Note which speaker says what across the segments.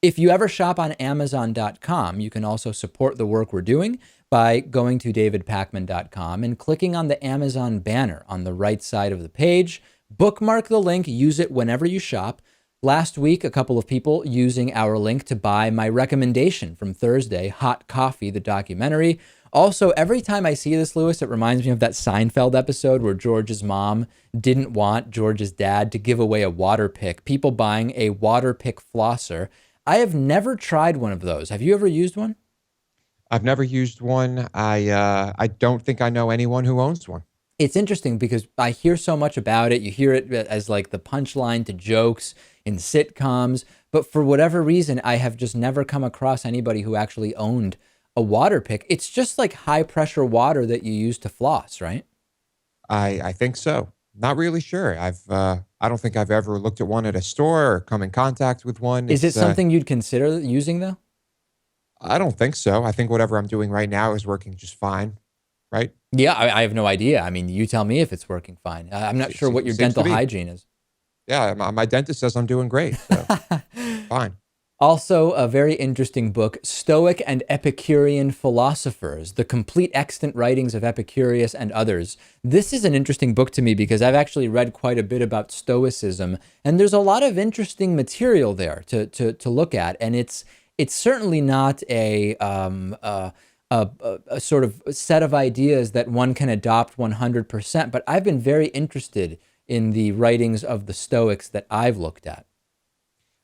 Speaker 1: If you ever shop on Amazon.com, you can also support the work we're doing by going to davidpakman.com and clicking on the Amazon banner on the right side of the page. Bookmark the link, use it whenever you shop. Last week, a couple of people using our link to buy my recommendation from Thursday, Hot Coffee, the documentary. Also, every time I see this, Lewis, it reminds me of that Seinfeld episode where George's mom didn't want George's dad to give away a Waterpik. People buying a Waterpik flosser. I have never tried one of those. Have you ever used one?
Speaker 2: I've never used one. I don't think I know anyone who owns one.
Speaker 1: It's interesting because I hear so much about it. You hear it as like the punchline to jokes in sitcoms, but for whatever reason, I have just never come across anybody who actually owned a Waterpik. It's just like high pressure water that you use to floss, right?
Speaker 2: I think so. Not really sure. I don't think I've ever looked at one at a store or come in contact with one.
Speaker 1: Is it something you'd consider using though?
Speaker 2: I don't think so. I think whatever I'm doing right now is working just fine, right?
Speaker 1: Yeah, I have no idea. I mean, you tell me if it's working fine. I'm not sure what your
Speaker 2: Seems to
Speaker 1: dental
Speaker 2: be.
Speaker 1: hygiene is.
Speaker 2: Yeah, my dentist says I'm doing great, so fine.
Speaker 1: Also, a very interesting book, Stoic and Epicurean Philosophers, the complete extant writings of Epicurus and others. This is an interesting book to me because I've actually read quite a bit about Stoicism, and there's a lot of interesting material there to look at. And it's certainly not a sort of set of ideas that one can adopt 100%, but I've been very interested in the writings of the Stoics that I've looked at.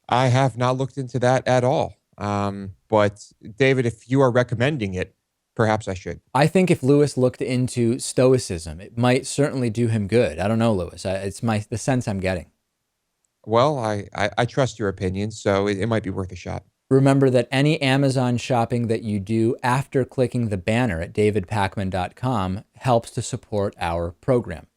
Speaker 2: I have not looked into that at all. But David, if you are recommending it, perhaps I should.
Speaker 1: I think if Lewis looked into Stoicism, it might certainly do him good. I don't know, Lewis. It's the sense I'm getting.
Speaker 2: Well, I trust your opinion, so it might be worth a shot.
Speaker 1: Remember that any Amazon shopping that you do after clicking the banner at davidpakman.com helps to support our program.